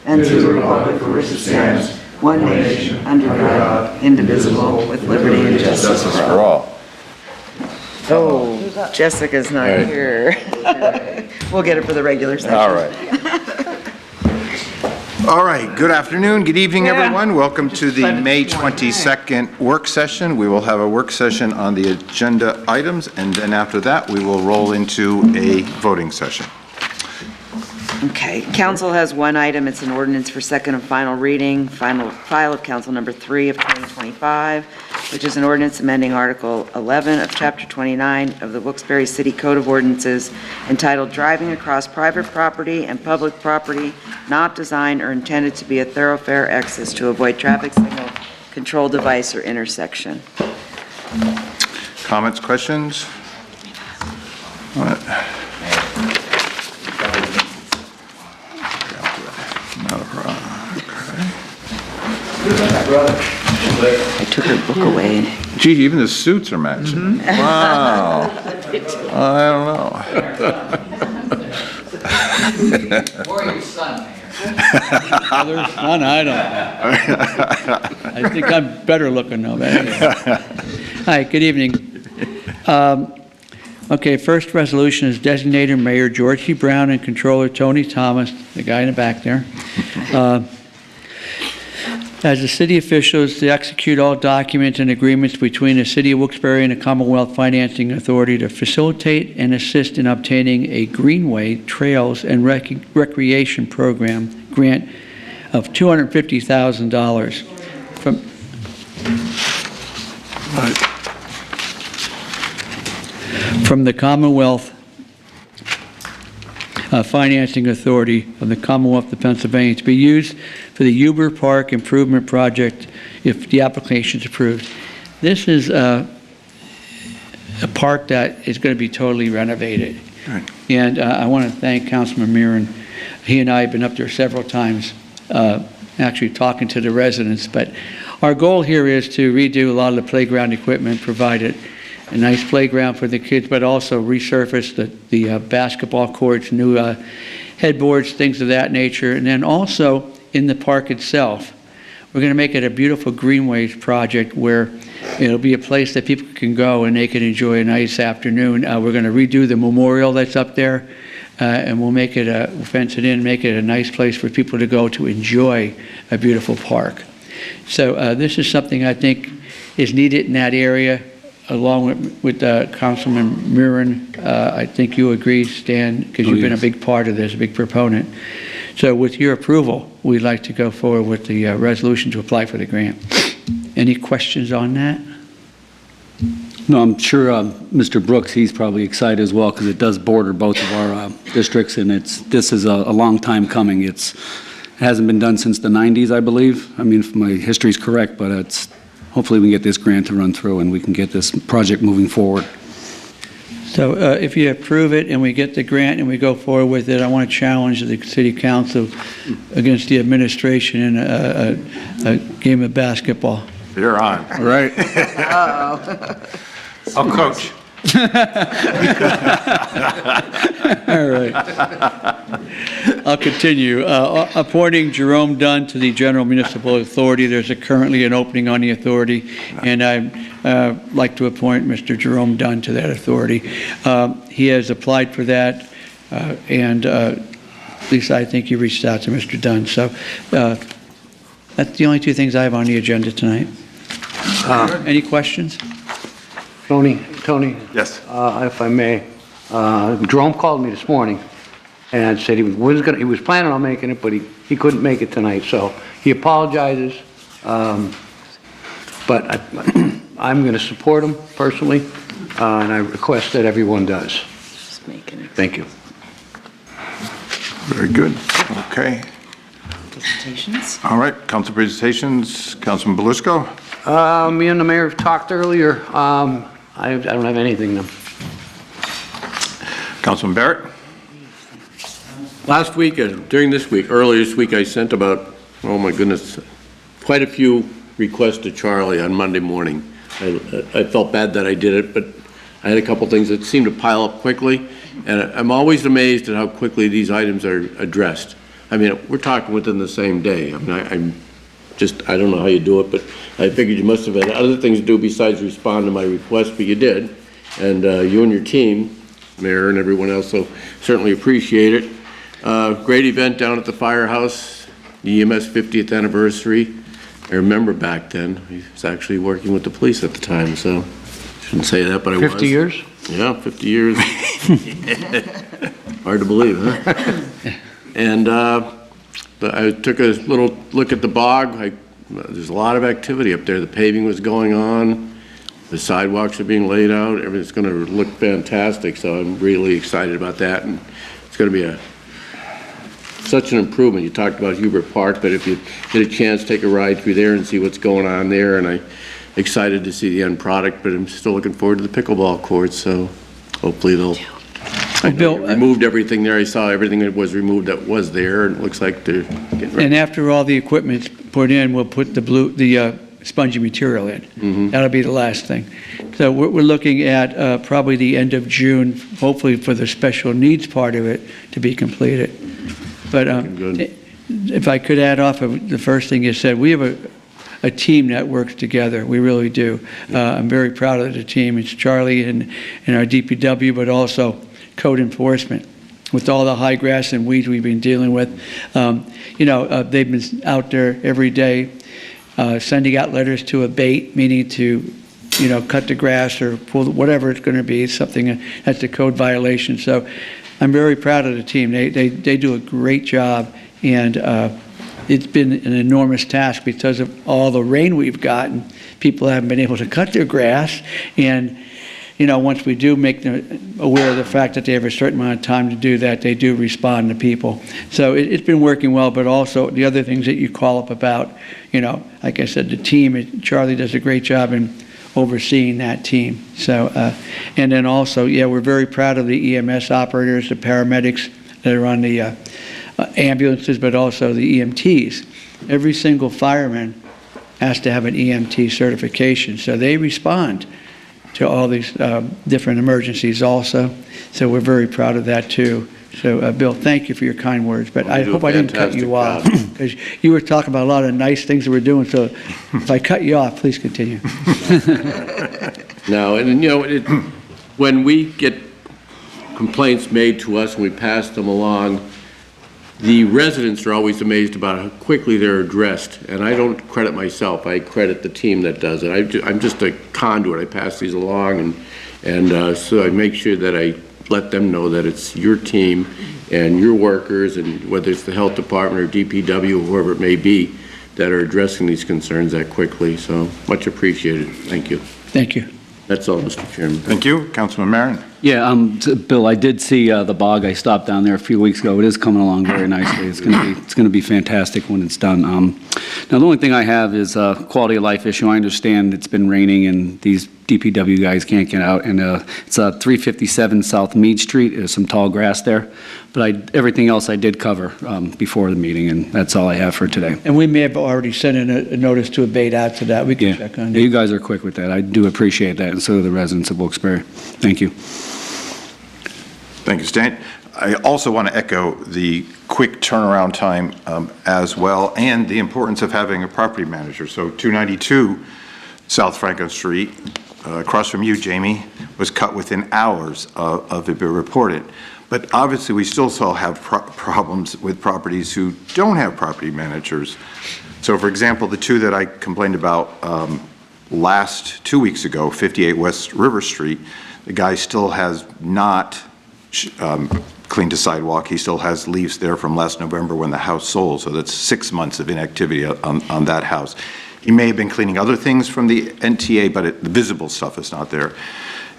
and to the republic for which it stands, one nation, under God, indivisible, with liberty and justice for all. Oh, Jessica's not here. We'll get it for the regular session. All right. All right. Good afternoon. Good evening, everyone. Welcome to the May 22nd work session. We will have a work session on the agenda items, and then after that, we will roll into a voting session. Okay. Council has one item. It's an ordinance for second and final reading, final file of Council number 3 of 2025, which is an ordinance amending Article 11 of Chapter 29 of the Wilkes-Barre City Code of Ordinances entitled Driving Across Private Property and Public Property Not Designed or Intended to be a Thoroughfare Access to Avoid Traffic Signal, Control Device, or Intersection. Comments, questions? All right. Not a problem. I took her book away. Gee, even the suits are matching. Wow. I don't know. Or your son, Mayor. There's none, I don't. I think I'm better looking now. Hi, good evening. Okay, first resolution is designated Mayor George C. Brown and Controller Tony Thomas, the guy in the back there, as the city officials to execute all documents and agreements between the City of Wilkes-Barre and the Commonwealth Financing Authority to facilitate and assist in obtaining a Greenway, Trails, and Recreation Program grant of $250,000 from the Commonwealth Financing Authority of the Commonwealth of Pennsylvania to be used for the Wilkes-Barre Park Improvement Project if the application is approved. This is a park that is going to be totally renovated. Right. And I want to thank Councilman Mirren. He and I have been up there several times, actually talking to the residents. But our goal here is to redo a lot of the playground equipment, provide a nice playground for the kids, but also resurface the basketball courts, new headboards, things of that nature. And then also in the park itself, we're going to make it a beautiful greenways project where it'll be a place that people can go and they can enjoy a nice afternoon. We're going to redo the memorial that's up there, and we'll make it we'll fence it in, make it a nice place for people to go to enjoy a beautiful park. So this is something I think is needed in that area. Along with Councilman Mirren, I think you agree, Stan, because you've been a big part of this, a big proponent. So with your approval, we'd like to go forward with the resolution to apply for the grant. Any questions on that? No, I'm sure Mr. Brooks, he's probably excited as well because it does border both of our districts, and this is a long time coming. It hasn't been done since the 90s, I believe. I mean, if my history's correct, but hopefully we can get this grant to run through and we can get this project moving forward. So if you approve it and we get the grant and we go forward with it, I want to challenge the City Council against the administration in a game of basketball. You're on. All right. I'll coach. All right. I'll continue. Appointing Jerome Dunn to the General Municipal Authority. There's currently an opening on the authority, and I'd like to appoint Mr. Jerome Dunn to that authority. He has applied for that, and at least I think you reached out to Mr. Dunn. So that's the only two things I have on the agenda tonight. Any questions? Tony, Yes. if I may, Jerome called me this morning and said he was planning on making it, but he couldn't make it tonight, so he apologizes. But I'm going to support him personally, and I request that everyone does. Just making it. Thank you. Very good. Okay. Presentations. All right. Council presentations. Councilman Belusco. Me and the mayor talked earlier. I don't have anything now. Councilman Barrett. Last week, during this week, earlier this week, I sent about, oh my goodness, quite a few requests to Charlie on Monday morning. I felt bad that I did it, but I had a couple things that seemed to pile up quickly, and I'm always amazed at how quickly these items are addressed. I mean, we're talking within the same day. I mean, I don't know how you do it, but I figured you must have had other things to do besides respond to my request, but you did. And you and your team, Mayor and everyone else, so certainly appreciate it. Great event down at the firehouse, the EMS 50th anniversary. I remember back then, I was actually working with the police at the time, so shouldn't say that, but I was. 50 years? Yeah, 50 years. Hard to believe, huh? And I took a little look at the bog. There's a lot of activity up there. The paving was going on. The sidewalks are being laid out. Everything's going to look fantastic, so I'm really excited about that. And it's going to be such an improvement. You talked about Hubert Park, but if you get a chance, take a ride through there and see what's going on there. And I'm excited to see the end product, but I'm still looking forward to the pickleball courts, so hopefully they'll... Bill, removed everything there. I saw everything that was removed that was there, and it looks like they're getting ready. and after all the equipment's put in, we'll put the spongy material in. That'll be the last thing. So we're looking at probably the end of June, hopefully for the special needs part of it to be completed. But Good. if I could add off of the first thing you said, we have a team that works together. We really do. I'm very proud of the team. It's Charlie and our DPW, but also code enforcement. With all the high grass and weeds we've been dealing with, they've been out there every day sending out letters to abate, meaning to, cut the grass or pull whatever it's going to be, something that's a code violation. So I'm very proud of the team. They do a great job, and it's been an enormous task because of all the rain we've gotten. People haven't been able to cut their grass, and once we do make them aware of the fact that they have a certain amount of time to do that, they do respond to people. So it's been working well, but also the other things that you call up about, like I said, the team, Charlie does a great job in overseeing that team. So, and then also, we're very proud of the EMS operators, the paramedics that are on the ambulances, but also the EMTs. Every single fireman has to have an EMT certification, so they respond to all these different emergencies also. So we're very proud of that too. So Bill, thank you for your kind words, but I do a hope I didn't cut you off, fantastic because you were talking about a lot of nice things that we're doing, so if I cut you off, please continue. No, and when we get complaints made to us and we pass them along, the residents are always amazed about how quickly they're addressed, and I don't credit myself. I credit the team that does it. I'm just a conduit. I pass these along, and so I make sure that I let them know that it's your team and your workers, and whether it's the health department or DPW, or whoever it may be, that are addressing these concerns that quickly. So much appreciated. Thank you. Thank you. That's all, Mr. Chairman. Thank you. Councilman Marin. Yeah, Bill, I did see the bog. I stopped down there a few weeks ago. It is coming along very nicely. It's going to be fantastic when it's done. Now, the only thing I have is a quality of life issue. I understand it's been raining and these DPW guys can't get out, and it's 357 South Meade Street. There's some tall grass there, but everything else I did cover before the meeting, and that's all I have for today. And we may have already sent in a notice to abate out to that. We can check on Yeah, it. you guys are quick with that. I do appreciate that, and so do the residents of Wilkes-Barre. Thank you. Thank you, Stan. I also want to echo the quick turnaround time as well, and the importance of having a property manager. So 292 South Franklin Street, across from you, Jamie, was cut within hours of it being reported. But obviously, we still have problems with properties who don't have property managers. So for example, the two that I complained about last 2 weeks ago, 58 West River Street, the guy still has not cleaned a sidewalk. He still has leaves there from last November when the house sold, so that's 6 months of inactivity on that house. He may have been cleaning other things from the NTA, but the visible stuff is not there.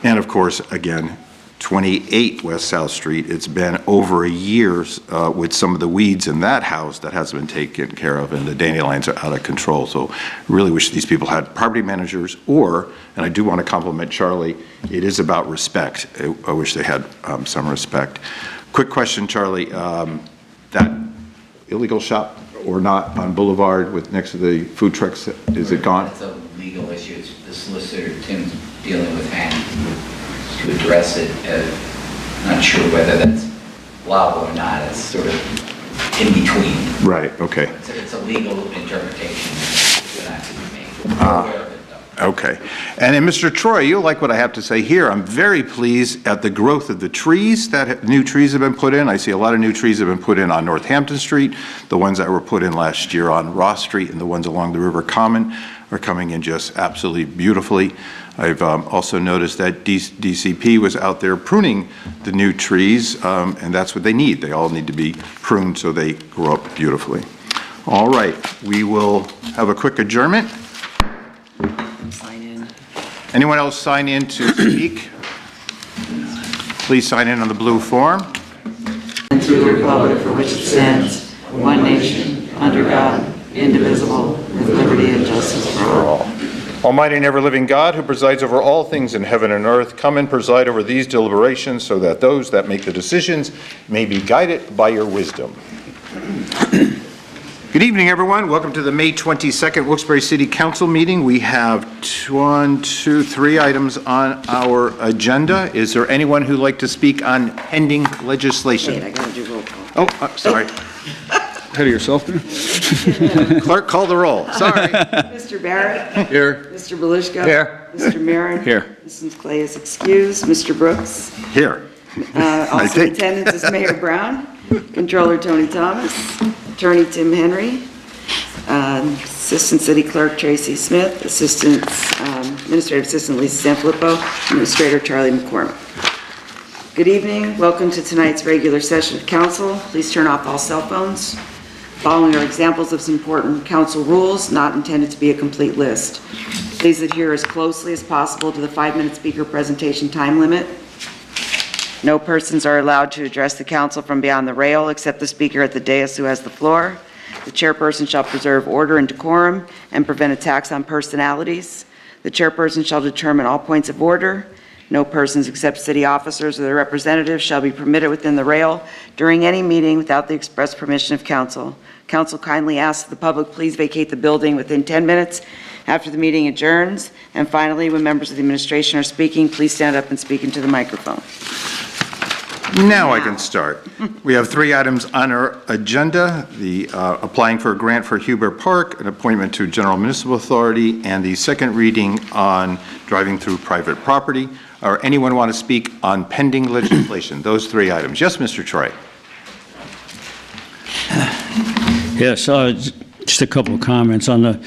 And of course, again, 28 West South Street, it's been over a year with some of the weeds in that house that hasn't been taken care of, and the dandelions are out of control. So really wish these people had property managers, and I do want to compliment Charlie, it is about respect. I wish they had some respect. Quick question, Charlie, that illegal shop or not on Boulevard next to the food trucks, is it gone? It's a legal issue. It's the solicitor, Tim's dealing with Hank to address it. Not sure whether that's allowable or not. It's sort of in between. Right, okay. It's a legal interpretation that has to be made. We're aware of it, though. Okay. And then, Mr. Troy, you'll like what I have to say here. I'm very pleased at the growth of the trees new trees have been put in. I see a lot of new trees have been put in on Northampton Street. The ones that were put in last year on Ross Street and the ones along the River Common are coming in just absolutely beautifully. I've also noticed that DCP was out there pruning the new trees, and that's what they need. They all need to be pruned so they grow up beautifully. All right, we will have a quick adjournment. Sign in. Anyone else sign in to speak? Please sign in on the blue form. And to the republic for which it stands, one nation, under God, indivisible, with liberty and justice for all. Almighty and ever-living God, who presides over all things in heaven and earth, come and preside over these deliberations so that those that make the decisions may be guided by your wisdom. Good evening, everyone. Welcome to the May 22nd Wilkes-Barre City Council meeting. We have 3 items on our agenda. Is there anyone who'd like to speak on pending Wait, legislation? I gotta do roll call. Oh, sorry. Ahead of yourself there? Clerk, call the roll. Sorry. Mr. Barrett? Here. Mr. Belushko? Here. Mr. Marin? Here. Mrs. Clay is excused. Mr. Brooks? Here. Also in think. attendance is Mayor Brown, Controller Tony Thomas, Attorney Tim Henry, Assistant City Clerk Tracy Smith, Administrative Assistant Lisa Sanfilippo, Administrator Charlie McCormick. Good evening. Welcome to tonight's regular session of council. Please turn off all cell phones. Following are examples of some important council rules, not intended to be a complete list. Please adhere as closely as possible to the 5-minute speaker presentation time limit. No persons are allowed to address the council from beyond the rail except the speaker at the dais who has the floor. The chairperson shall preserve order and decorum and prevent attacks on personalities. The chairperson shall determine all points of order. No persons except city officers or their representatives shall be permitted within the rail during any meeting without the express permission of council. Council kindly asks that the public please vacate the building within 10 minutes after the meeting adjourns. And finally, when members of the administration are speaking, please stand up and speak into the microphone. Now I can start. We have 3 items on our agenda: the applying for a grant for Huber Park, an appointment to General Municipal Authority, and the second reading on driving through private property. Or anyone want to speak on pending legislation? Those 3 items. Yes, Mr. Troy. Yes, just a couple of comments on the,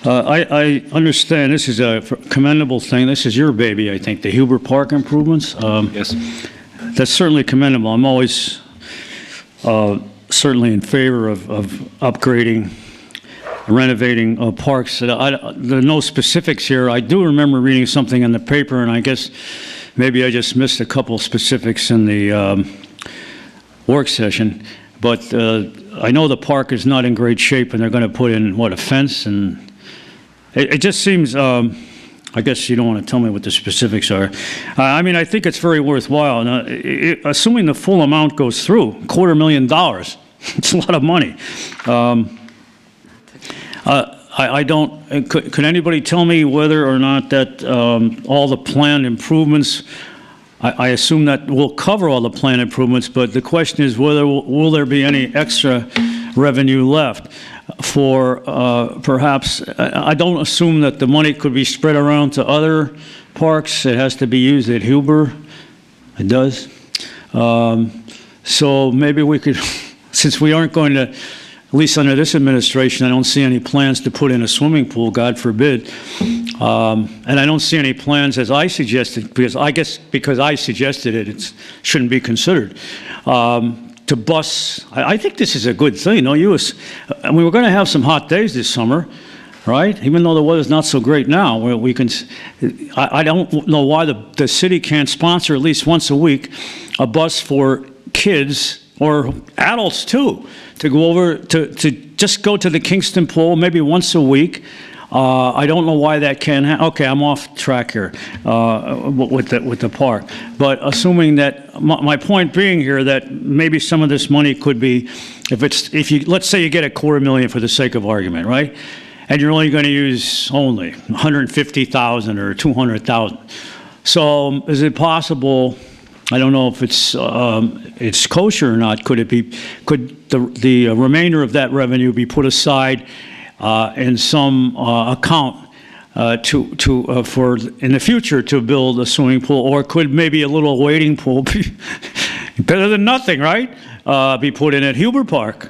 I understand this is a commendable thing. This is your baby, I think, the Huber Park improvements. Yes. That's certainly commendable. I'm always certainly in favor of upgrading, renovating parks. There are no specifics here. I do remember reading something in the paper, and I guess maybe I just missed a couple specifics in the work session. But I know the park is not in great shape, and they're going to put in, what, a fence? And it just seems, I guess you don't want to tell me what the specifics are. I mean, I think it's very worthwhile. Now, assuming the full amount goes through, $250,000, it's a lot of money. I don't, could anybody tell me whether or not that all the planned improvements, I assume that will cover all the planned improvements, but the question is whether will there be any extra revenue left for perhaps, I don't assume that the money could be spread around to other parks. It has to be used at Huber. It does. So maybe we could, since we aren't going to, at least under this administration, I don't see any plans to put in a swimming pool, God forbid. And I don't see any plans, as I suggested, because I suggested it, it shouldn't be considered. To bus, I think this is a good thing. No, and we were going to have some hot days this summer, right? Even though the weather's not so great now, we can. I don't know why the city can't sponsor at least once a week a bus for kids or adults too, to go over to just go to the Kingston Pool maybe once a week. I don't know why that can't happen. Okay, I'm off track here with the park. But assuming that, my point being here that maybe some of this money could be, let's say you get $250,000 for the sake of argument, right? And you're only going to use only $150,000 or $200,000. So is it possible, I don't know if it's kosher or not. Could the remainder of that revenue be put aside in some account for in the future to build a swimming pool, or could maybe a little wading pool be better than nothing, right? Be put in at Huber Park.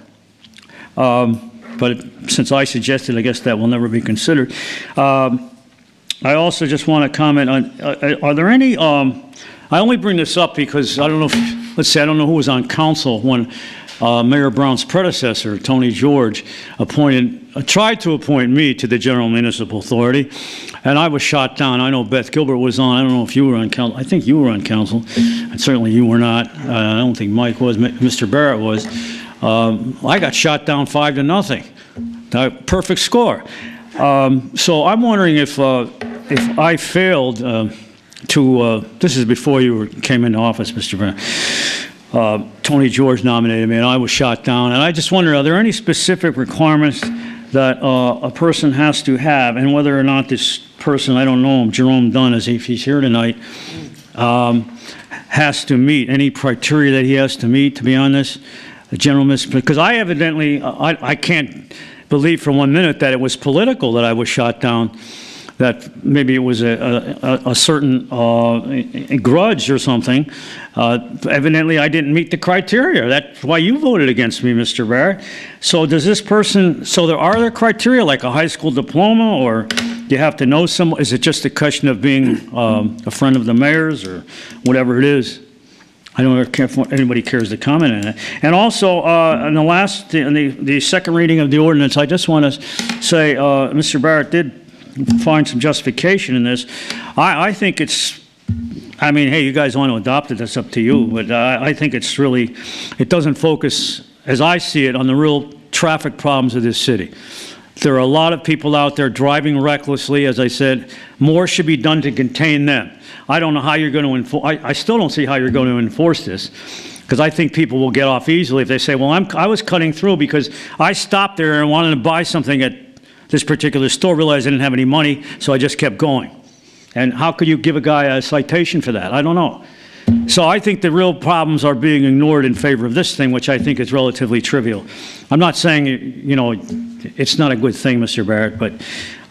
But since I suggested, I guess that will never be considered. I also just want to comment on, are there any, I only bring this up because I don't know if, let's say, I don't know who was on council when Mayor Brown's predecessor, Tony George, tried to appoint me to the General Municipal Authority, and I was shot down. I know Beth Gilbert was on. I don't know if you were on council. I think you were on council, and certainly you were not. I don't think Mike was. Mr. Barrett was. I got shot down 5-0. Perfect score. So I'm wondering if I failed this is before you came into office, Mr. Barrett. Tony George nominated me, and I was shot down. And I just wonder, are there any specific requirements that a person has to have, and whether or not this person, I don't know him, Jerome Dunn, as if he's here tonight, has to meet any criteria that he has to meet to be on this general municipal? Because I evidently, I can't believe for 1 minute that it was political that I was shot down, that maybe it was a certain grudge or something. Evidently, I didn't meet the criteria. That's why you voted against me, Mr. Barrett. So does this person, are there criteria like a high school diploma, or do you have to know someone? Is it just a question of being a friend of the mayor's or whatever it is? I don't know if anybody cares to comment on it. And also, in the second reading of the ordinance, I just want to say, Mr. Barrett did find some justification in this. I think it's, I mean, hey, you guys want to adopt it, that's up to you, but I think it's really, it doesn't focus, as I see it, on the real traffic problems of this city. There are a lot of people out there driving recklessly. As I said, more should be done to contain them. I don't know how you're going to enforce, I still don't see how you're going to enforce this, because I think people will get off easily if they say, well, I was cutting through because I stopped there and wanted to buy something at this particular store, realized I didn't have any money, so I just kept going. And how could you give a guy a citation for that? I don't know. So I think the real problems are being ignored in favor of this thing, which I think is relatively trivial. I'm not saying, you know, it's not a good thing, Mr. Barrett, but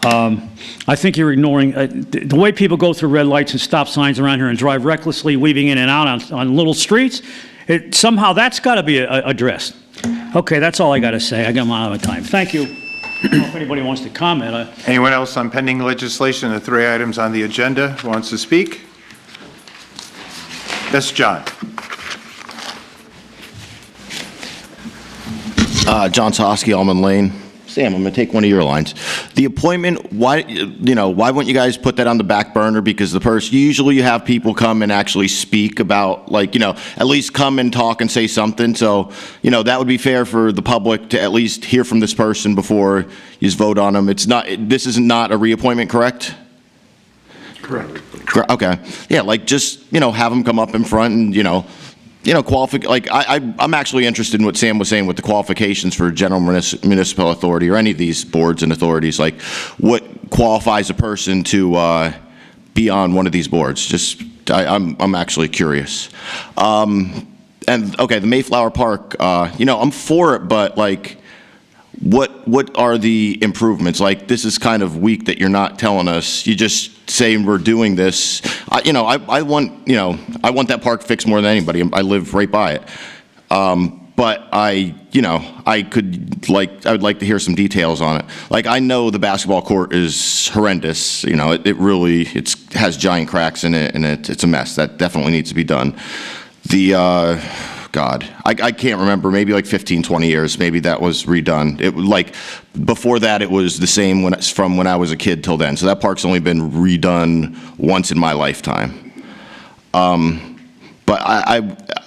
I think you're ignoring the way people go through red lights and stop signs around here and drive recklessly, weaving in and out on little streets. Somehow that's got to be addressed. Okay, that's all I got to say. I got out of time. Thank you. I don't know if anybody wants to comment. Anyone else on pending legislation, the 3 items on the agenda, wants to speak? Yes, John. John Toski, Almond Lane. Sam, I'm going to take one of your lines. The appointment, why wouldn't you guys put that on the back burner? Because usually you have people come and actually speak about, at least come and talk and say something. So, that would be fair for the public to at least hear from this person before you just vote on them. This is not a reappointment, correct? Correct. Okay. Yeah, just, have them come up in front and, I'm actually interested in what Sam was saying with the qualifications for general municipal authority or any of these boards and authorities. Like, what qualifies a person to be on one of these boards? I'm actually curious. And okay, the Mayflower Park. I'm for it, but what are the improvements? This is kind of weak that you're not telling us. You just saying we're doing this. I want that park fixed more than anybody. I live right by it. But I would like to hear some details on it. I know the basketball court is horrendous. It really has giant cracks in it, and it's a mess. That definitely needs to be done. I can't remember, maybe 15, 20 years, maybe that was redone. Before that, it was the same from when I was a kid till then. So that park's only been redone once in my lifetime. But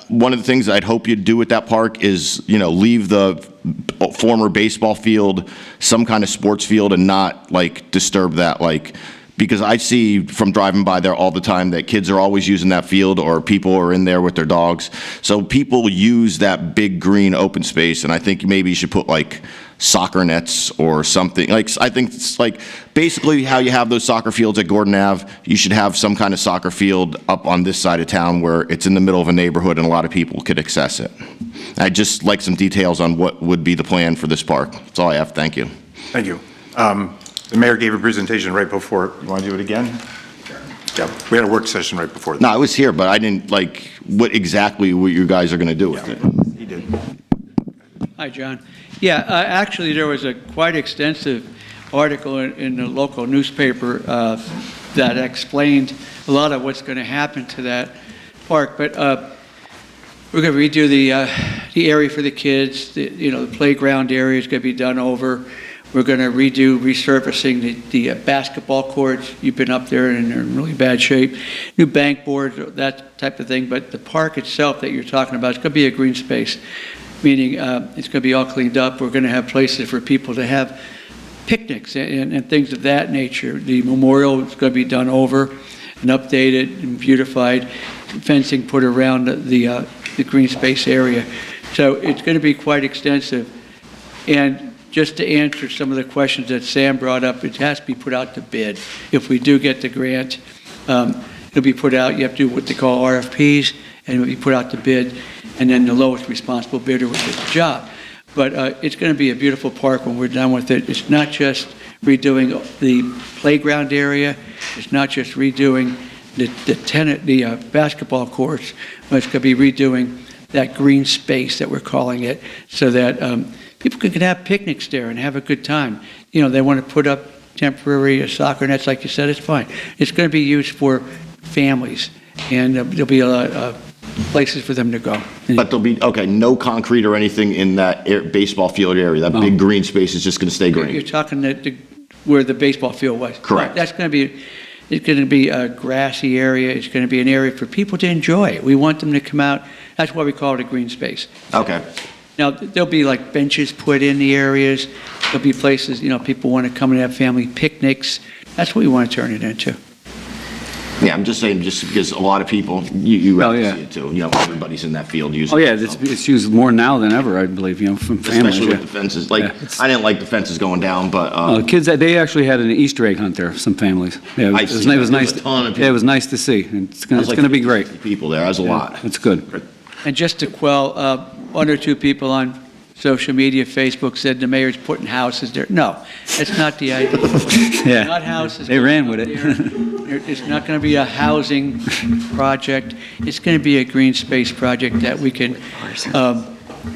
one of the things I'd hope you'd do with that park is, leave the former baseball field, some kind of sports field, and not disturb that, Because I see from driving by there all the time that kids are always using that field, or people are in there with their dogs. So people use that big green open space, and I think maybe you should put like soccer nets or something. Like, I think it's like basically how you have those soccer fields at Gordon Ave, you should have some kind of soccer field up on this side of town where it's in the middle of a neighborhood and a lot of people could access it. I'd just like some details on what would be the plan for this park. That's all I have. Thank you. Thank you. The mayor gave a presentation right before. You want to do it again? Yeah, we had a work session right before. No, I was here, but I didn't like what you guys are going to do with it. He did. Hi, John. Yeah, actually, there was a quite extensive article in the local newspaper that explained a lot of what's going to happen to that park. But we're going to redo the area for the kids. The playground area is going to be done over. We're going to resurfacing the basketball courts. You've been up there and they're in really bad shape. New bank boards, that type of thing. But the park itself that you're talking about, it's going to be a green space, meaning it's going to be all cleaned up. We're going to have places for people to have picnics and things of that nature. The memorial is going to be done over and updated and beautified, fencing put around the green space area. So it's going to be quite extensive. And just to answer some of the questions that Sam brought up, it has to be put out to bid. If we do get the grant, it'll be put out. You have to do what they call RFPs, and it'll be put out to bid, and then the lowest responsible bidder will get the job. But it's going to be a beautiful park when we're done with it. It's not just redoing the playground area. It's not just redoing the basketball courts, but it's going to be redoing that green space that we're calling it, so that people can have picnics there and have a good time. They want to put up temporary soccer nets, like you said, it's fine. It's going to be used for families, and there'll be a lot of places for them to go. But there'll be, okay, no concrete or anything in that baseball field area. That big green space is just going to stay green. You're talking where the baseball field was. Correct. That's going to be, it's going to be a grassy area. It's going to be an area for people to enjoy. We want them to come out. That's why we call it a green space. Okay. Now, there'll be like benches put in the areas. There'll be places, people want to come and have family picnics. That's what we want to turn it into. Yeah, I'm just saying, just because a lot of people, you have Oh, to yeah. see it too. Everybody's in that field using Oh, yeah, it. so. it's used more now than ever, I believe, from families. Especially yeah. with the fences. Like, Yeah. I didn't like the fences going down, but Kids, they actually had an Easter egg hunt there, some families. Yeah, I it see was that. nice. There was a ton of Yeah, it was people. nice to see. It's I was going to be like great. people there. That was a lot. It's good. And just to quell, one or two people on social media, Facebook, said the mayor's putting houses there. No, that's not the idea. Yeah. Not houses. They ran with it. It's not going to be a housing project. It's going to be a green space project that we can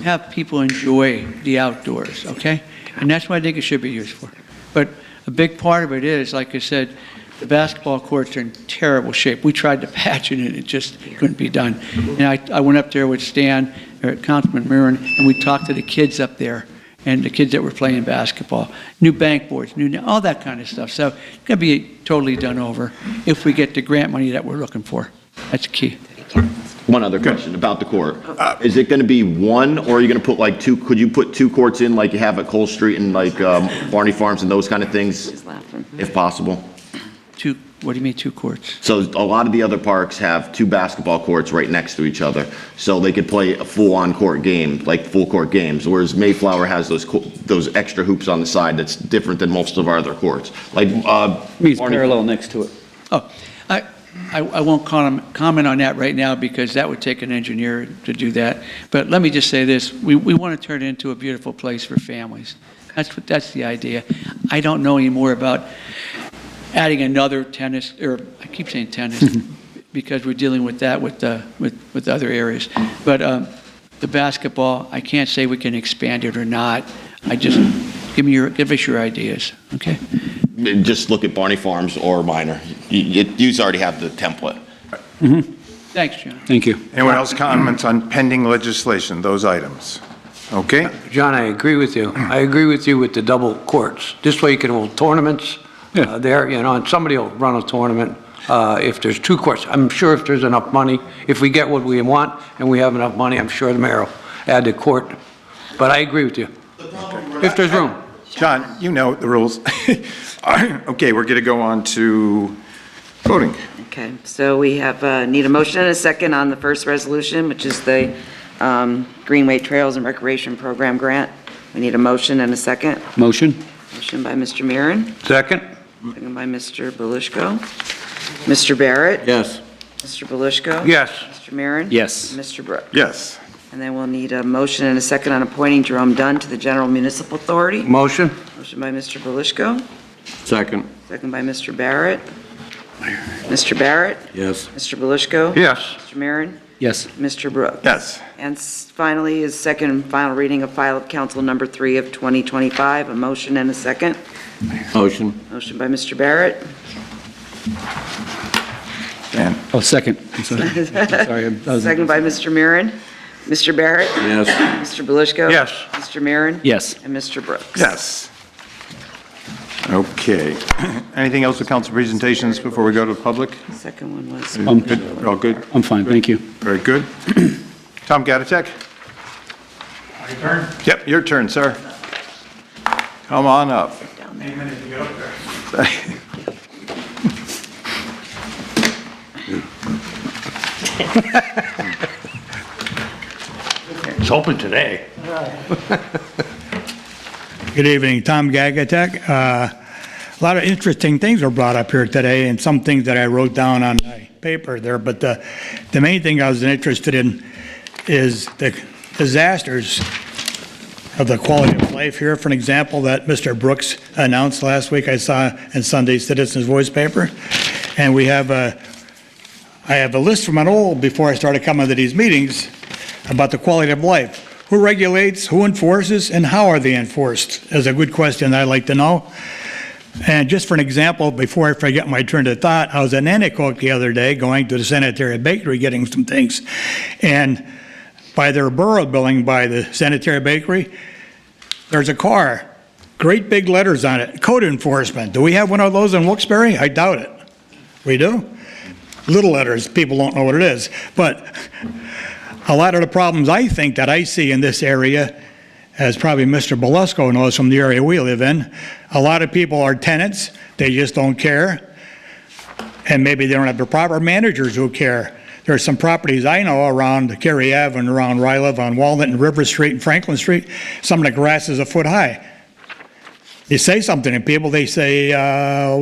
have people enjoy the outdoors, okay? And that's what I think it should be used for. But a big part of it is, like I said, the basketball courts are in terrible shape. We tried to patch it, and it just couldn't be done. And I went up there with Stan, or Councilman Mirren, and we talked to the kids up there, and the kids that were playing basketball. New bank boards, all that kind of stuff. So it's going to be totally done over if we get the grant money that we're looking for. That's key. One other question about the court. Is it going to be one, or are you going to put like two? Could you put two courts in like you have at Cole Street and like Barney Farms and those kind of things, Just laughing. if possible? What do you mean two courts? So a lot of the other parks have two basketball courts right next to each other, so they could play a full-on court game, like full-court games, whereas Mayflower has those extra hoops on the side that's different than most of our other courts. Like, Means Barney- parallel next to it. Oh, I won't comment on that right now because that would take an engineer to do that. But let me just say this, we want to turn it into a beautiful place for families. That's the idea. I don't know any more about adding another tennis, or I keep saying tennis, because we're dealing with that with other areas. But the basketball, I can't say we can expand it or not. Give us your ideas, okay? Just look at Barney Farms or Minor. You already have the template. Thanks, John. Thank you. Anyone else comments on pending legislation, those items? Okay? John, I agree with you. I agree with you with the double courts. This way you can hold tournaments there, and somebody will run a tournament if there's two courts. I'm sure if there's enough money, if we get what we want and we have enough money, I'm sure the mayor will add the court. But I agree with you. If there's room. John, you know the rules. Okay, we're going to go on to voting. Okay, so we have, need a motion and a second on the first resolution, which is the Greenway Trails and Recreation Program grant. We need a motion and a second. Motion? Motion by Mr. Mirren, Second? second by Mr. Belushko. Mr. Barrett? Yes. Mr. Belushko? Yes. Mr. Mirren? Yes. Mr. Brooks? Yes. And then we'll need a motion and a second on appointing Jerome Dunn to the General Municipal Authority. Motion? Motion by Mr. Belushko, Second. second by Mr. Barrett. Mr. Barrett? Yes. Mr. Belushko? Yes. Mr. Mirren? Yes. Mr. Brooks? Yes. And finally is second and final reading of file of council number 3 of 2025. A motion and a second. Motion. Motion by Mr. Barrett. Dan? Oh, second. I'm sorry. I'm sorry. I was- Second by Mr. Mirren. Mr. Barrett. Yes. Mr. Belushko. Yes. Mr. Mirren. Yes. And Mr. Brooks. Yes. Okay. Anything else with council presentations before we go to the public? Second one was. Good? All good? I'm fine, thank you. Very good. Tom Gatatek? My turn? Yep, your turn, sir. Come on up. Down there. 8 minutes to get up there. It's open today. Good evening, Tom Gagatek. A lot of interesting things were brought up here today, and some things that I wrote down on my paper there, but the main thing I was interested in is the disasters of the quality of life here. For an example, that Mr. Brooks announced last week, I saw in Sunday Citizen's Voice paper, and I have a list from an old, before I started coming to these meetings, about the quality of life. Who regulates, who enforces, and how are they enforced is a good question I'd like to know. And just for an example, before I forget my train of thought, I was in Nanticoke the other day going to the Sanitary Bakery getting some things. And by their borough building, by the Sanitary Bakery, there's a car, great big letters on it, code enforcement. Do we have one of those in Wilkes-Barre? I doubt it. We do? Little letters, people don't know what it is. But a lot of the problems I think that I see in this area, as probably Mr. Belushko knows from the area we live in, a lot of people are tenants, they just don't care, and maybe they don't have the proper managers who care. There's some properties I know around Cary Ave and around where I live on Walnut and River Street and Franklin Street, some of the grass is a foot high. You say something to people, they say,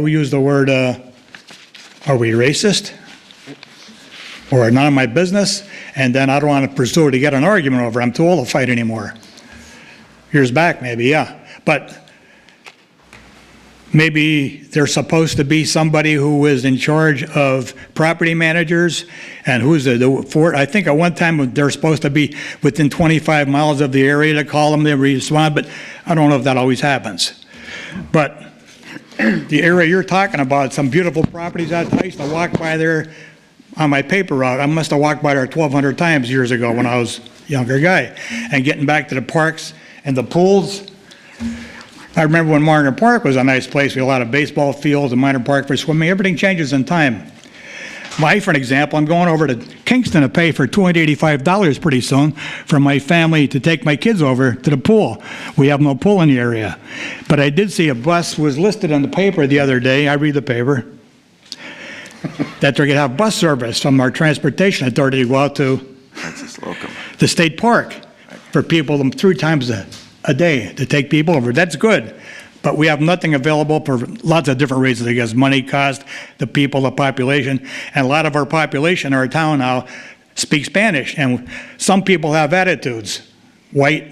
we use the word, are we racist? Or none of my business, and then I don't want to pursue to get an argument over it. I'm too old to fight anymore. Years back, maybe, yeah. But maybe there's supposed to be somebody who is in charge of property managers, and who's for it. I think at one time they're supposed to be within 25 miles of the area to call them, they respond, but I don't know if that always happens. But the area you're talking about, some beautiful properties out there, I used to walk by there on my paper route. I must have walked by there 1,200 times years ago when I was a younger guy. And getting back to the parks and the pools, I remember when Marner Park was a nice place with a lot of baseball fields and minor park for swimming. Everything changes in time. For an example, I'm going over to Kingston to pay for $285 pretty soon for my family to take my kids over to the pool. We have no pool in the area. But I did see a bus was listed in the paper the other day. I read the paper. That they're going to have bus service from our transportation authority to go out to the state park for people 3 times a day to take people over. That's good. But we have nothing available for lots of different reasons. I guess money, cost, the people, the population. And a lot of our population in our town now speak Spanish. And some people have attitudes, white,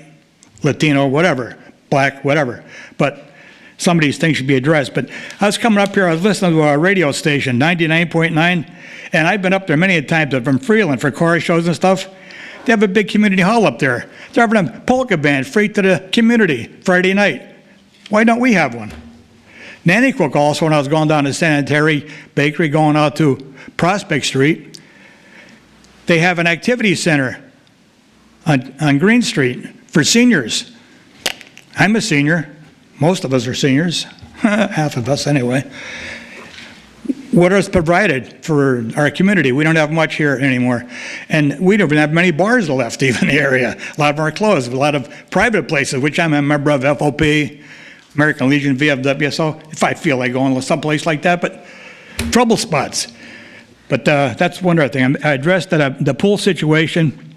Latino, whatever, black, whatever. But some of these things should be addressed. But I was coming up here, I was listening to a radio station, 99.9, and I've been up there many times from Freeland for car shows and stuff. They have a big community hall up there. They're having a polka band free to the community Friday night. Why don't we have one? Nanticoke also, when I was going down to Sanitary Bakery, going out to Prospect Street, they have an activity center on Green Street for seniors. I'm a senior. Most of us are seniors, half of us anyway. What is provided for our community? We don't have much here anymore. And we don't even have many bars left even in the area. A lot of them are closed. A lot of private places, which I'm a member of, FOP, American Legion, VFW, so if I feel like going someplace like that, but trouble spots. But that's one other thing. I addressed the pool situation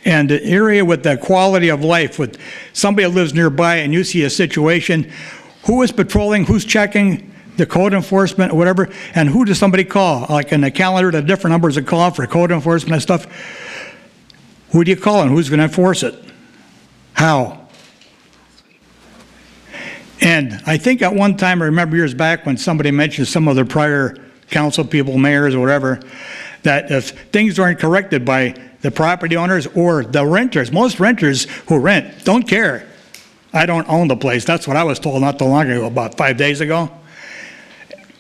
and the area with the quality of life, with somebody that lives nearby and you see a situation, who is patrolling, who's checking, the code enforcement or whatever, and who does somebody call? Like in the calendar, the different numbers of call for code enforcement and stuff. Who do you call and who's going to enforce it? How? And I think at one time, I remember years back when somebody mentioned some of the prior council people, mayors or whatever, that if things aren't corrected by the property owners or the renters, most renters who rent don't care. I don't own the place. That's what I was told not too long ago, about 5 days ago.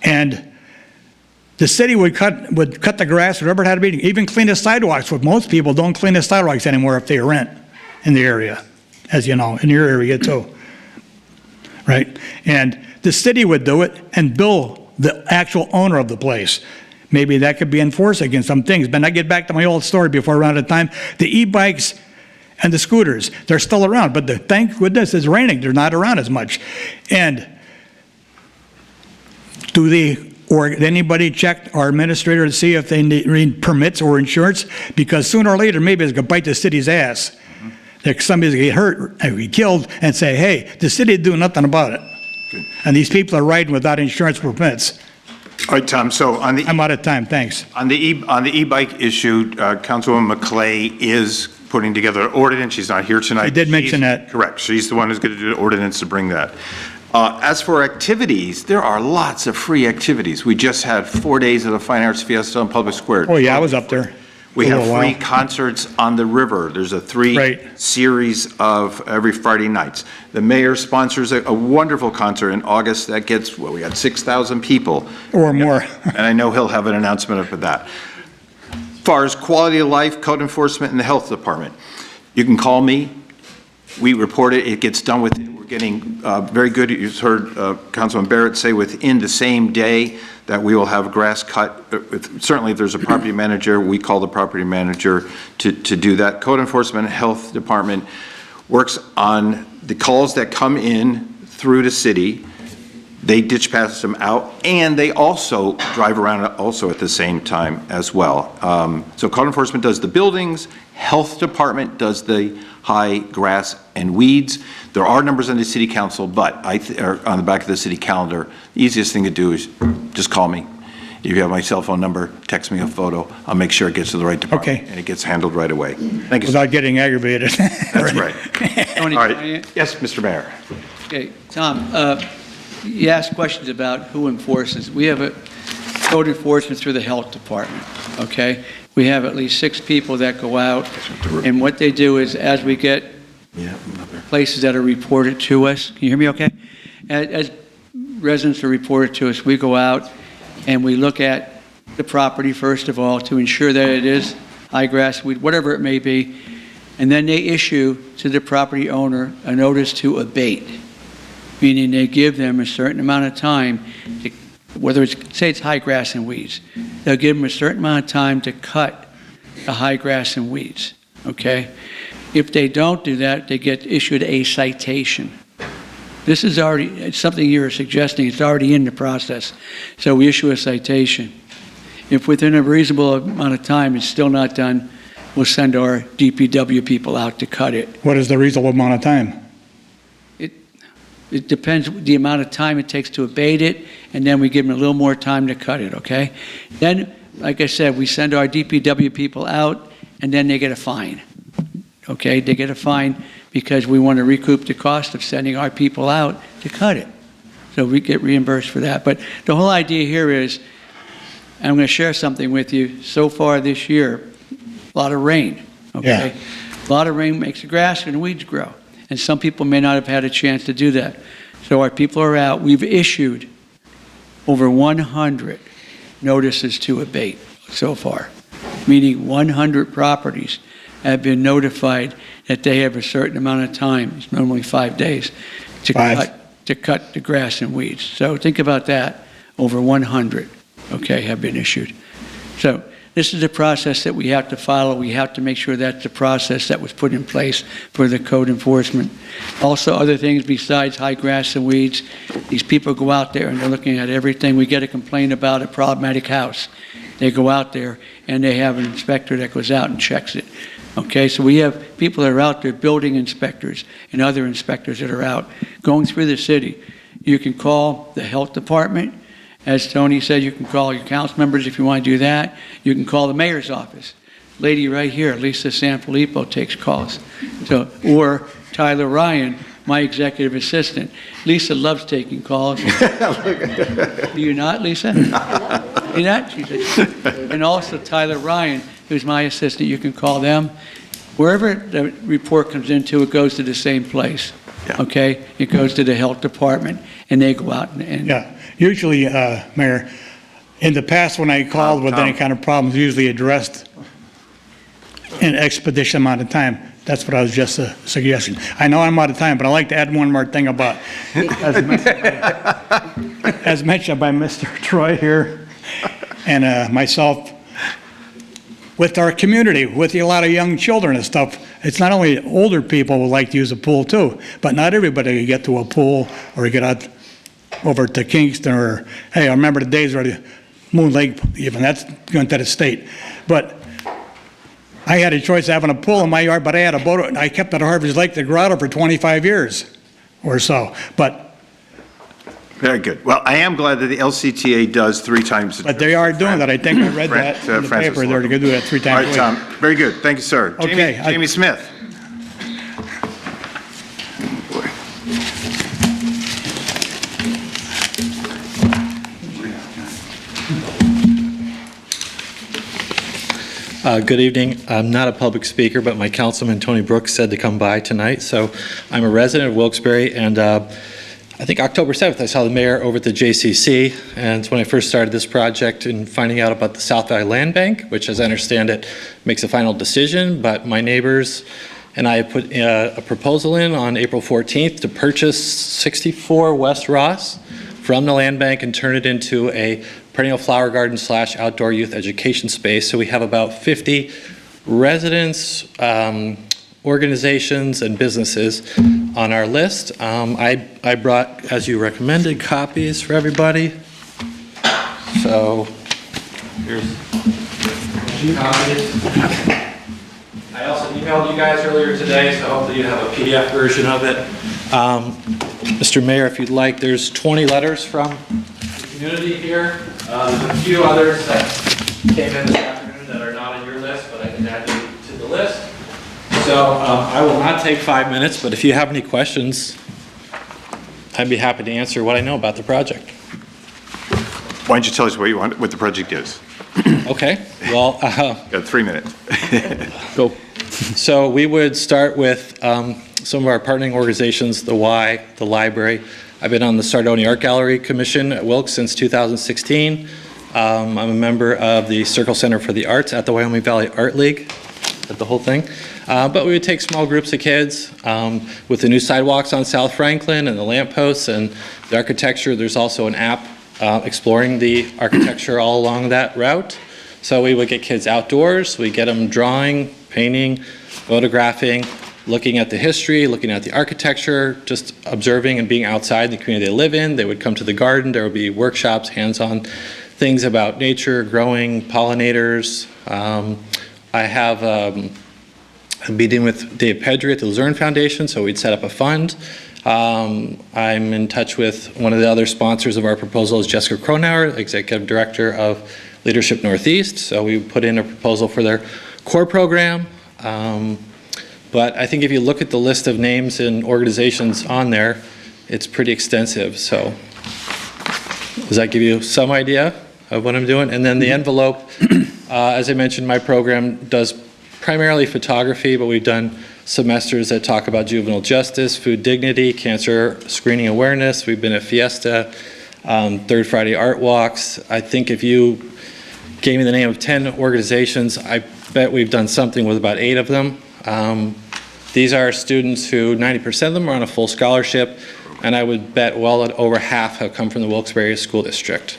And the city would cut the grass, whatever it had to be, even clean the sidewalks, but most people don't clean the sidewalks anymore if they rent in the area, as you know, in your area too. Right? And the city would do it and bill the actual owner of the place. Maybe that could be enforced against some things. But I get back to my old story before I run out of time. The e-bikes and the scooters, they're still around, but thank goodness it's raining. They're not around as much. And or anybody check our administrator to see if they need permits or insurance? Because sooner or later, maybe it's going to bite the city's ass. That somebody's going to get hurt and be killed and say, hey, the city is doing nothing about it. Good. And these people are riding without insurance permits. All right, Tom, so on the I'm out of time, thanks. on the e-bike issue, Councilwoman McClay is putting together an ordinance. She's not here tonight. I did mention that. Correct. She's the one who's going to do the ordinance to bring that. As for activities, there are lots of free activities. We just had 4 days of the Fine Arts Fiesta on Public Square. Oh, yeah, I was up there. We for a have little free while. concerts on the river. There's a Right. series of every Friday nights. The mayor sponsors a wonderful concert in August that gets, well, we got 6,000 people. Or more. And I know he'll have an announcement of that. As far as quality of life, code enforcement, and the health department, you can call me. We report it. It gets done within, we're getting very good. You've heard Councilman Barrett say within the same day that we will have grass cut. Certainly, if there's a property manager, we call the property manager to do that. Code enforcement and health department works on the calls that come in through the city. They ditch pass them out, and they also drive around also at the same time as well. So code enforcement does the buildings, health department does the high grass and weeds. There are numbers on the city council, but or on the back of the city calendar. The easiest thing to do is just call me. If you have my cell phone number, text me a photo. I'll make sure it gets to the right department. Okay. And it gets handled right away. Thank you. Without getting aggravated. That's right. Tony, All can I- right. Yes, Mr. Mayor. Okay, Tom, you asked questions about who enforces. We have a code enforcement through the health department, okay? We have at least 6 people that go out, and what they do is, as we get places that are reported to us, can you hear me okay? As residents are reported to us, we go out and we look at the property, first of all, to ensure that it is high grass, weed, whatever it may be, and then they issue to the property owner a notice to abate, meaning they give them a certain amount of time, to, whether it's, say it's high grass and weeds, they'll give them a certain amount of time to cut the high grass and weeds, okay? If they don't do that, they get issued a citation. This is already, it's something you're suggesting, it's already in the process. So we issue a citation. If within a reasonable amount of time it's still not done, we'll send our DPW people out to cut it. What is the reasonable amount of time? It depends the amount of time it takes to abate it, and then we give them a little more time to cut it, okay? Then, like I said, we send our DPW people out, and then they get a fine, okay? They get a fine because we want to recoup the cost of sending our people out to cut it. So we get reimbursed for that. But the whole idea here is, I'm going to share something with you. So far this year, a lot of rain, okay? A lot of rain makes the grass and the weeds grow. And some people may not have had a chance to do that. So our people are out. We've issued over 100 notices to abate so far, meaning 100 properties have been notified that they have a certain amount of time, it's normally 5 days, to cut the grass and weeds. So think about that. Over 100, okay, have been issued. So This is the process that we have to follow. We have to make sure that's the process that was put in place for the code enforcement. Also, other things besides high grass and weeds, these people go out there and they're looking at everything. We get a complaint about a problematic house. They go out there and they have an inspector that goes out and checks it. Okay, so we have people that are out there, building inspectors and other inspectors that are out going through the city. You can call the health department. As Tony said, you can call your council members if you want to do that. You can call the mayor's office. Lady right here, Lisa Sanfilippo, takes calls. So, or Tyler Ryan, my executive assistant. Lisa loves taking calls. Do you not, Lisa? You not? And also Tyler Ryan, who's my assistant. You can call them. Wherever the report comes into, it goes to the same place. Yeah. Okay? It goes to the health department, and they go out and Yeah, usually, Mayor, in the past, when I called with any kind of problems, usually addressed in expeditious amount of time. That's what I was just suggesting. I know I'm out of time, but I'd like to add one more thing about, as mentioned by Mr. Troy here and myself, with our community, with a lot of young children and stuff, it's not only older people who like to use a pool too, but not everybody can get to a pool or get out over to Kingston or, hey, I remember the days where the Moon Lake, even that's going to the state. But I had a choice of having a pool in my yard, but I had a boat. I kept at Harvey's Lake, the grotto, for 25 years or so. But Very good. Well, I am glad that the LCTA does 3 times. But they are doing that. I think I read that in the Francis paper. They're going to do that 3 All right, times a Tom, week. very good. Thank you, sir. Okay, Jamie Smith. Good evening. I'm not a public speaker, but my councilman, Tony Brooks, said to come by tonight. So I'm a resident of Wilkes-Barre, and I think October 7th, I saw the mayor over at the JCC, and it's when I first started this project and finding out about the South Valley Land Bank, which, as I understand it, makes a final decision. But my neighbors and I put a proposal in on April 14th to purchase 64 West Ross from the land bank and turn it into a perennial flower garden / outdoor youth education space. So we have about 50 residents, organizations, and businesses on our list. I brought, as you recommended, copies for everybody. So here's a few copies. I also emailed you guys earlier today, so hopefully you have a PDF version of it. Mr. Mayor, if you'd like, there's 20 letters from the community here. There's a few others that came in this afternoon that are not on your list, but I can add them to the list. So I will not take 5 minutes, but if you have any questions, I'd be happy to answer what I know about the project. Why don't you tell us what the project is? Okay, well. You got 3 minutes. Go. So we would start with some of our partnering organizations, the Y, the library. I've been on the Sardoni Art Gallery Commission at Wilkes since 2016. I'm a member of the Circle Center for the Arts at the Wyoming Valley Art League, at the whole thing. But we would take small groups of kids with the new sidewalks on South Franklin and the lampposts and the architecture. There's also an app exploring the architecture all along that route. So we would get kids outdoors, we get them drawing, painting, photographing, looking at the history, looking at the architecture, just observing and being outside the community they live in. They would come to the garden, there would be workshops, hands-on things about nature, growing, pollinators. I have a meeting with Dave Pedri at the Luzerne Foundation, so we'd set up a fund. I'm in touch with one of the other sponsors of our proposal is Jessica Cronauer, Executive Director of Leadership Northeast. So we put in a proposal for their core program. But I think if you look at the list of names and organizations on there, it's pretty extensive. So does that give you some idea of what I'm doing? And then the envelope, as I mentioned, my program does primarily photography, but we've done semesters that talk about juvenile justice, food dignity, cancer screening awareness. We've been at Fiesta, Third Friday Art Walks. I think if you gave me the name of 10 organizations, I bet we've done something with about 8 of them. These are students who 90% of them are on a full scholarship, and I would bet well over half have come from the Wilkes-Barre School District.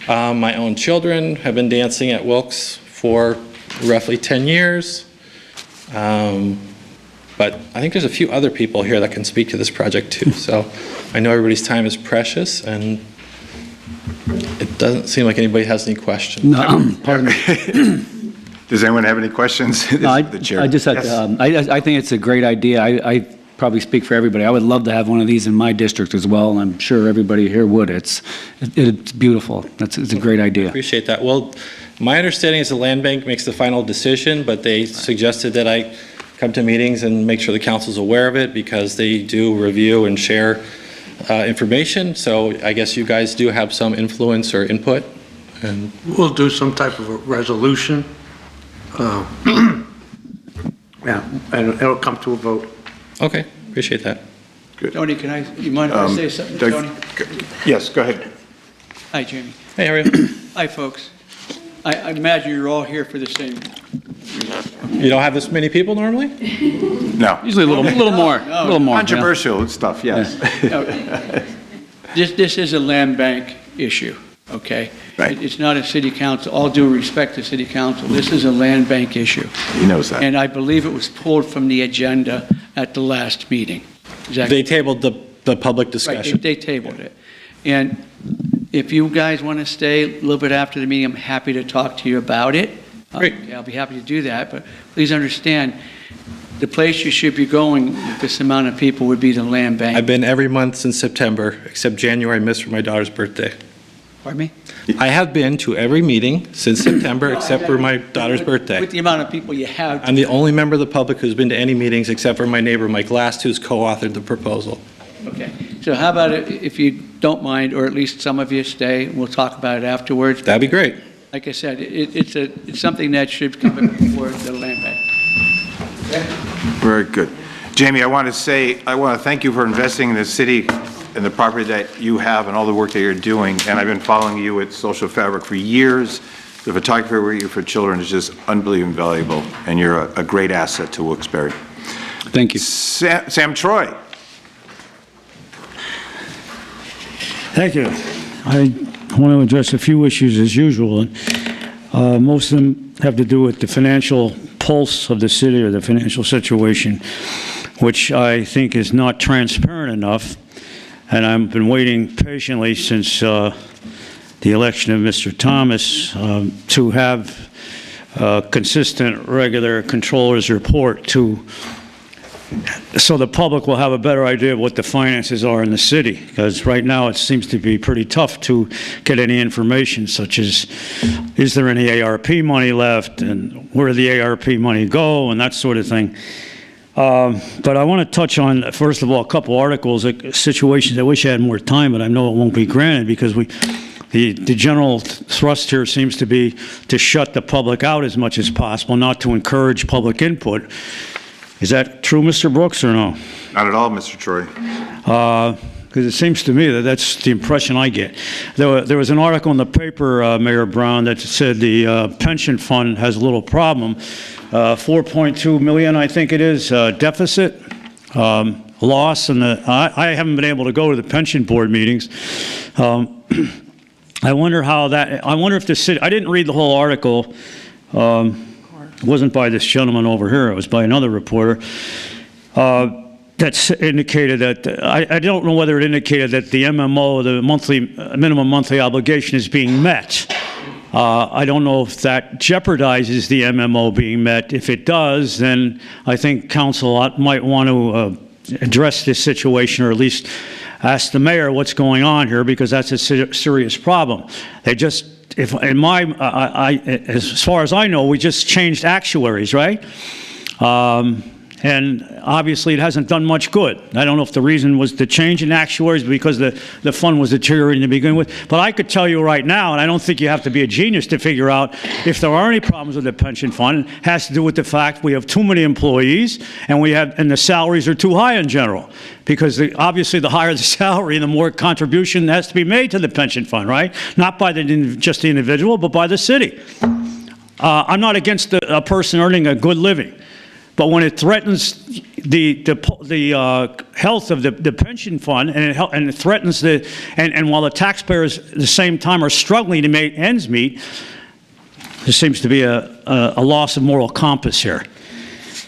My own children have been dancing at Wilkes for roughly 10 years. But I think there's a few other people here that can speak to this project too. So I know everybody's time is precious, and it doesn't seem like anybody has any questions. No, pardon me. Does anyone have any questions? The chair. I just had, Yes. I think it's a great idea. I probably speak for everybody. I would love to have one of these in my district as well, and I'm sure everybody here would. It's beautiful. It's a great idea. Appreciate that. Well, my understanding is the land bank makes the final decision, but they suggested that I come to meetings and make sure the council's aware of it because they do review and share information. So I guess you guys do have some influence or input. And We'll do some type of a resolution. Yeah, and it'll come to a vote. okay, appreciate that. Tony, you mind if I say something, Tony? Yes, go ahead. Hi, Jamie. Hey, how are you? Hi, folks. I imagine you're all here for the same. You don't have this many people normally? No. Usually a little more, a little more. Controversial stuff, yes. This is a land bank issue, okay? Right. It's not a city council, all due respect to city council. This is a land bank issue. He knows that. And I believe it was pulled from the agenda at the last meeting. They tabled the public Right, discussion. they tabled it. And if you guys want to stay a little bit after the meeting, I'm happy to talk to you about it. Great. Okay, I'll be happy to do that, but please understand, the place you should be going with this amount of people would be the land bank. I've been every month since September, except January I missed for my daughter's birthday. Pardon me? I have been to every meeting since September except for my daughter's birthday. With the amount of people you have. I'm the only member of the public who's been to any meetings except for my neighbor Mike Last, who's co-authored the proposal. Okay, so how about if you don't mind, or at least some of you stay, we'll talk about it afterwards. That'd be great. Like I said, it's something that should come before the land bank. Very good. Jamie, I want to thank you for investing in the city and the property that you have and all the work that you're doing. And I've been following you at Social Fabric for years. The photography for children is just unbelievably valuable, and you're a great asset to Wilkes-Barre. Thank you. Sam Troy. Thank you. I want to address a few issues as usual. Most of them have to do with the financial pulse of the city or the financial situation, which I think is not transparent enough. And I've been waiting patiently since the election of Mr. Thomas to have a consistent, regular controller's report so the public will have a better idea of what the finances are in the city. Because right now it seems to be pretty tough to get any information, such as, is there any ARP money left, and where did the ARP money go, and that sort of thing. But I want to touch on, first of all, a couple articles, situations. I wish I had more time, but I know it won't be granted because the general thrust here seems to be to shut the public out as much as possible, not to encourage public input. Is that true, Mr. Brooks, or no? Not at all, Mr. Troy. Because it seems to me that that's the impression I get. There was an article in the paper, Mayor Brown, that said the pension fund has a little problem. 4.2 million, I think it is, deficit, loss, and I haven't been able to go to the pension board meetings. I wonder if the city, I didn't read the whole article. It wasn't by this gentleman over here, it was by another reporter. That's indicated that, I don't know whether it indicated that the MMO, the minimum monthly obligation, is being met. I don't know if that jeopardizes the MMO being met. If it does, then I think council might want to address this situation, or at least ask the mayor what's going on here, because that's a serious problem. They just, as far as I know, we just changed actuaries, right? And obviously, it hasn't done much good. I don't know if the reason was the change in actuaries because the fund was deteriorating to begin with. But I could tell you right now, and I don't think you have to be a genius to figure out if there are any problems with the pension fund. It has to do with the fact we have too many employees, and the salaries are too high in general. Because obviously, the higher the salary, the more contribution has to be made to the pension fund, right? Not by just the individual, but by the city. I'm not against a person earning a good living. But when it threatens the health of the pension fund, and it threatens and while the taxpayers at the same time are struggling to make ends meet, There seems to be a loss of moral compass here.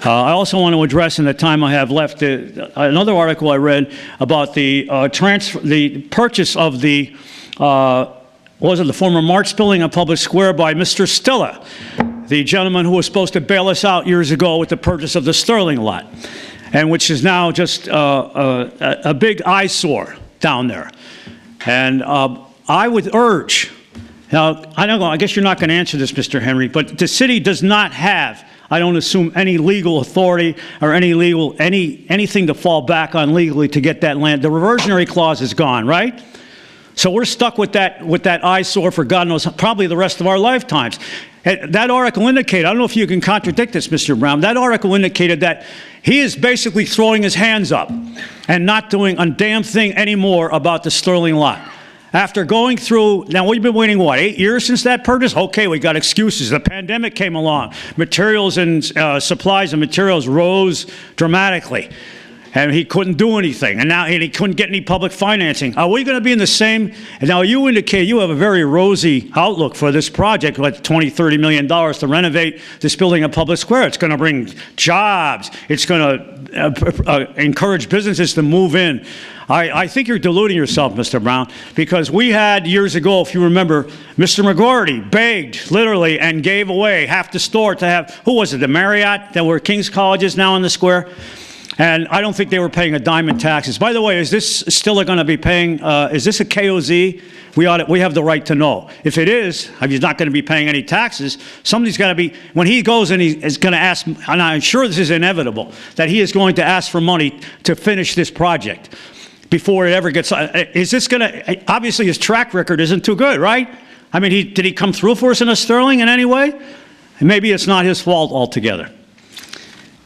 I also want to address, in the time I have left, another article I read about the purchase of the former Marx building on Public Square by Mr. Stilla, the gentleman who was supposed to bail us out years ago with the purchase of the Sterling lot, and which is now just a big eyesore down there. And I would urge, now, I don't know, I guess you're not going to answer this, Mr. Henry, but the city does not have, I don't assume, any legal authority or anything to fall back on legally to get that land. The reversionary clause is gone, right? So we're stuck with that eyesore for God knows, probably the rest of our lifetimes. And that article indicated, I don't know if you can contradict this, Mr. Brown, that article indicated that he is basically throwing his hands up and not doing a damn thing anymore about the Sterling lot. After going through, now we've been waiting, what, 8 years since that purchase? Okay, we got excuses. The pandemic came along. Materials and supplies and materials rose dramatically. And he couldn't do anything. And now he couldn't get any public financing. Are we going to be in the same? And now you indicate you have a very rosy outlook for this project, like $20, $30 million to renovate this building at Public Square. It's going to bring jobs. It's going to encourage businesses to move in. I think you're deluding yourself, Mr. Brown, because we had years ago, if you remember, Mr. McGorty begged, literally, and gave away half the store to have, who was it, the Marriott, that were King's Colleges now in the square? And I don't think they were paying a dime in taxes. By the way, is this still going to be paying, is this a KOZ? We have the right to know. If it is, if he's not going to be paying any taxes, somebody's got to be, when he goes and he is going to ask, and I'm sure this is inevitable, that he is going to ask for money to finish this project before it ever gets, is this going to, obviously his track record isn't too good, right? I mean, did he come through for us in a Sterling in any way? And maybe it's not his fault altogether.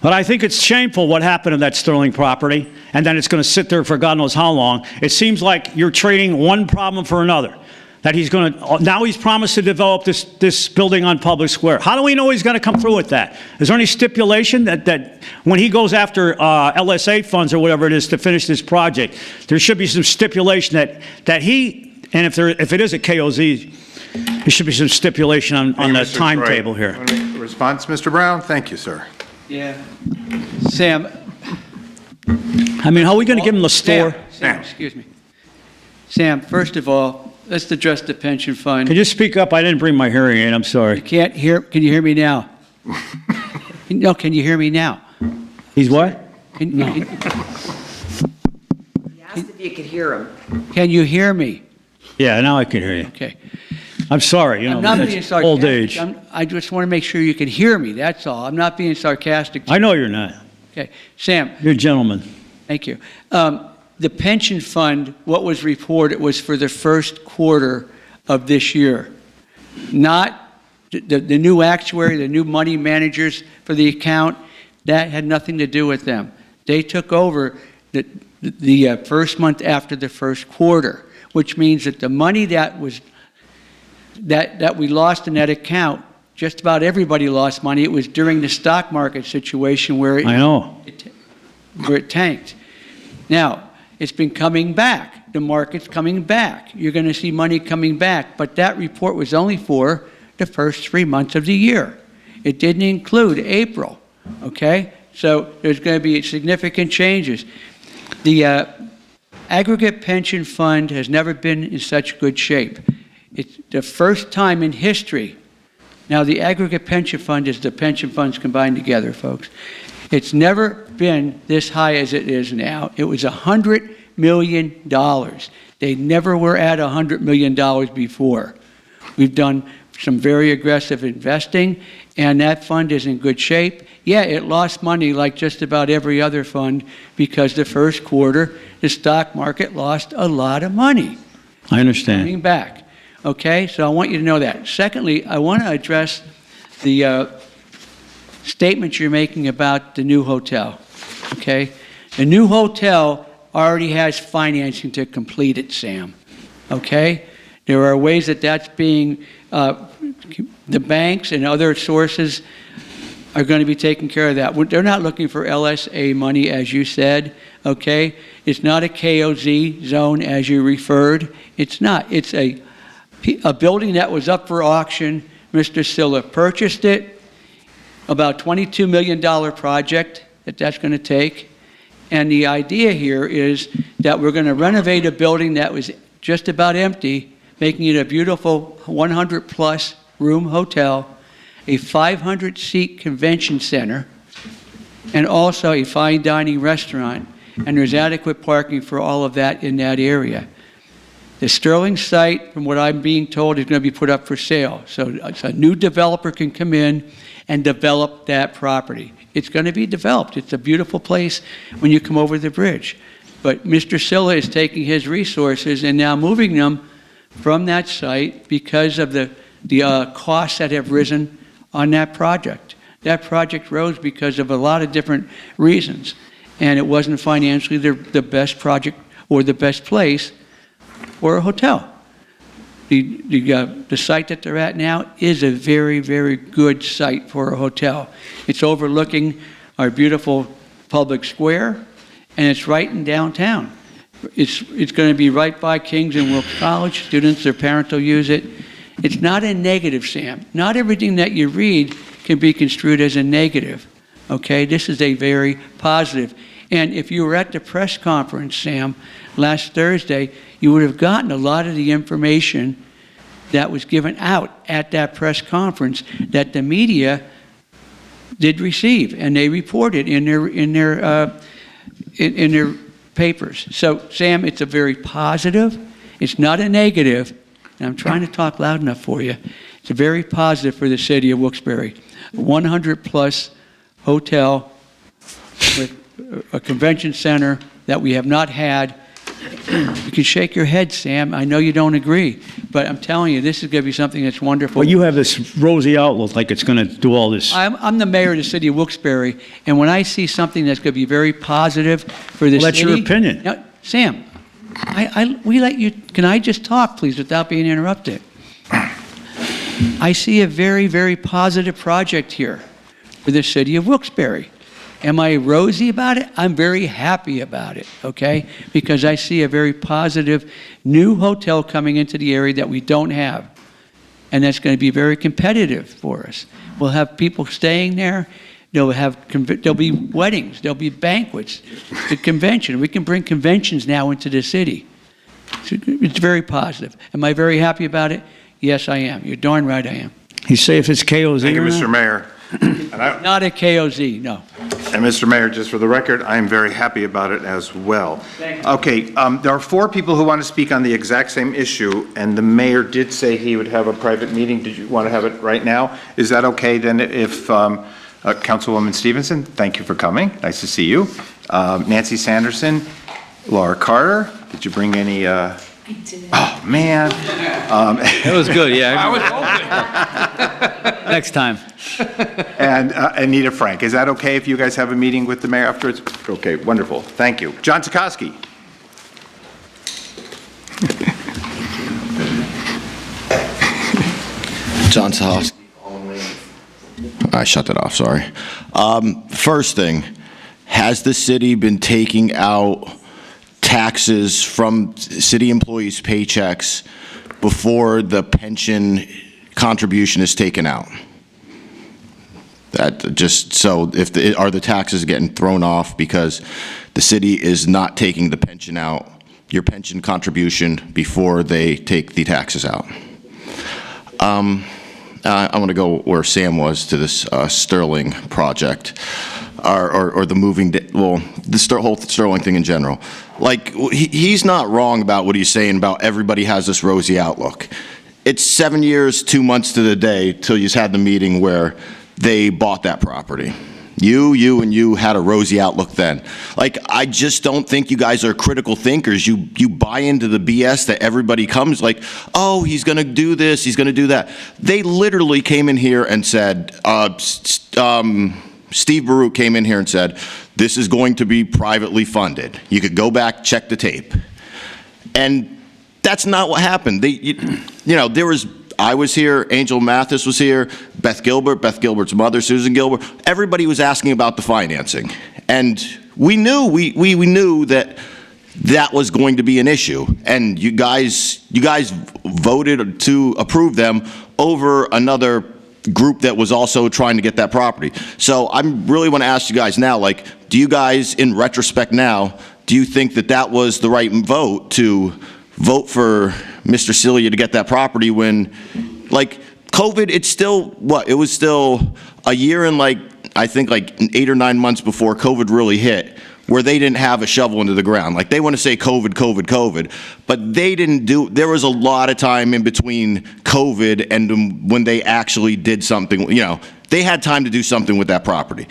But I think it's shameful what happened to that Sterling property, and then it's going to sit there for God knows how long. It seems like you're trading one problem for another. That he's going to, now he's promised to develop this building on Public Square. How do we know he's going to come through with that? Is there any stipulation that when he goes after LSA funds or whatever it is to finish this project, there should be some stipulation that he, and if it is a KOZ, there should be some stipulation on the timetable here. Response, Mr. Brown? Thank you, sir. Yeah. Sam. I mean, how are we going to give him the store? Sam, excuse me. Sam, first of all, let's address the pension fund. Could you speak up? I didn't bring my hearing aid. I'm sorry. Can you hear me now? No, can you hear me now? He's what? No. He asked if you could hear him. Can you hear me? Yeah, now I can hear you. Okay. I'm sorry, I'm not being it's sarcastic. old age. I just want to make sure you can hear me, that's all. I'm not being sarcastic. I know you're not. Okay. Sam. You're a gentleman. Thank you. The pension fund, what was reported was for the first quarter of this year. Not the new actuary, the new money managers for the account, that had nothing to do with them. They took over the first month after the first quarter, which means that the money that we lost in that account, just about everybody lost money. It was during the stock market situation where it tanked. Now, it's been coming back. The market's coming back. You're going to see money coming back. But that report was only for the first 3 months of the year. It didn't include April, okay? So there's going to be significant changes. The aggregate pension fund has never been in such good shape. It's the first time in history. Now, the aggregate pension fund is the pension funds combined together, folks. It's never been this high as it is now. It was $100 million. They never were at $100 million before. We've done some very aggressive investing, and that fund is in good shape. Yeah, it lost money like just about every other fund because the first quarter, the stock market lost a lot of money. I understand. Coming back. Okay, so I want you to know that. Secondly, I want to address the statement you're making about the new hotel. Okay, the new hotel already has financing to complete it, Sam. Okay, there are ways that that's being, the banks and other sources are going to be taking care of that. They're not looking for LSA money, as you said. Okay, it's not a KOZ zone, as you referred. It's not. It's a building that was up for auction. Mr. Silla purchased it, about $22 million project that's going to take. And the idea here is that we're going to renovate a building that was just about empty, making it a beautiful 100-plus room hotel, a 500-seat convention center, and also a fine dining restaurant. And there's adequate parking for all of that in that area. The Sterling site, from what I'm being told, is going to be put up for sale. So a new developer can come in and develop that property. It's going to be developed. It's a beautiful place when you come over the bridge. But Mr. Silla is taking his resources and now moving them from that site because of the costs that have risen on that project. That project rose because of a lot of different reasons, and it wasn't financially the best project or the best place for a hotel. The site that they're at now is a very, very good site for a hotel. It's overlooking our beautiful public square, and it's right in downtown. It's going to be right by Kings and Wilkes College. Students, their parents will use it. It's not a negative, Sam. Not everything that you read can be construed as a negative, okay? This is a very positive. And if you were at the press conference, Sam, last Thursday, you would have gotten a lot of the information that was given out at that press conference that the media did receive, and they reported in their papers. So, Sam, it's a very positive. It's not a negative. And I'm trying to talk loud enough for you. It's a very positive for the city of Wilkes-Barre. 100-plus hotel with a convention center that we have not had. You can shake your head, Sam. I know you don't agree, but I'm telling you, this is going to be something that's wonderful. Well, you have this rosy outlook like it's going to do all this. I'm the mayor of the city of Wilkes-Barre, and when I see something that's going to be very positive for the Well, that's city... your opinion. Now, Sam, we let you... Can I just talk, please, without being interrupted? I see a very, very positive project here for the city of Wilkes-Barre. Am I rosy about it? I'm very happy about it, okay? Because I see a very positive new hotel coming into the area that we don't have. And that's going to be very competitive for us. We'll have people staying there. There'll be weddings. There'll be banquets. The convention. We can bring conventions now into the city. It's very positive. Am I very happy about it? Yes, I am. You're darn right I am. You say if it's KOZ Thank you, or not? Mr. Mayor. Not a KOZ, no. And Mr. Mayor, just for the record, I am very happy about it as well. Thank you. Okay, there are 4 people who want to speak on the exact same issue, and the mayor did say he would have a private meeting. Did you want to have it right now? Is that okay then if Councilwoman Stevenson, thank you for coming. Nice to see you. Nancy Sanderson, Laura Carter, did you bring any... I did. Oh, man. It was good, yeah. I was hoping. Next time. And Anita Frank. Is that okay if you guys have a meeting with the mayor afterwards? Okay, wonderful. Thank you. John Sikoski. John Sikoski. I shut that off, sorry. First thing, has the city been taking out taxes from city employees' paychecks before the pension contribution is taken out? That just so if are the taxes getting thrown off because the city is not taking the pension out, your pension contribution before they take the taxes out? I want to go where Sam was to this Sterling project, or the moving, the whole Sterling thing in general. Like, he's not wrong about what he's saying about everybody has this rosy outlook. It's 7 years, 2 months to the day till you had the meeting where they bought that property. You and you had a rosy outlook then. Like, I just don't think you guys are critical thinkers. You buy into the BS that everybody comes like, oh, he's going to do this, he's going to do that. They literally came in here and said, Steve Baruch came in here and said, this is going to be privately funded. You could go back, check the tape. And that's not what happened. I was here, Angel Mathis was here, Beth Gilbert's mother, Susan Gilbert. Everybody was asking about the financing. And we knew that that was going to be an issue. And you guys voted to approve them over another group that was also trying to get that property. So I really want to ask you guys now, like, do you guys, in retrospect now, do you think that that was the right vote to vote for Mr. Celia to get that property when, like, COVID, it's still, what, it was still a year and, like, I think, like, 8 or 9 months before COVID really hit, where they didn't have a shovel into the ground. Like, they want to say COVID, but they didn't do, there was a lot of time in between COVID and when they actually did something, you know, they had time to do something with that property.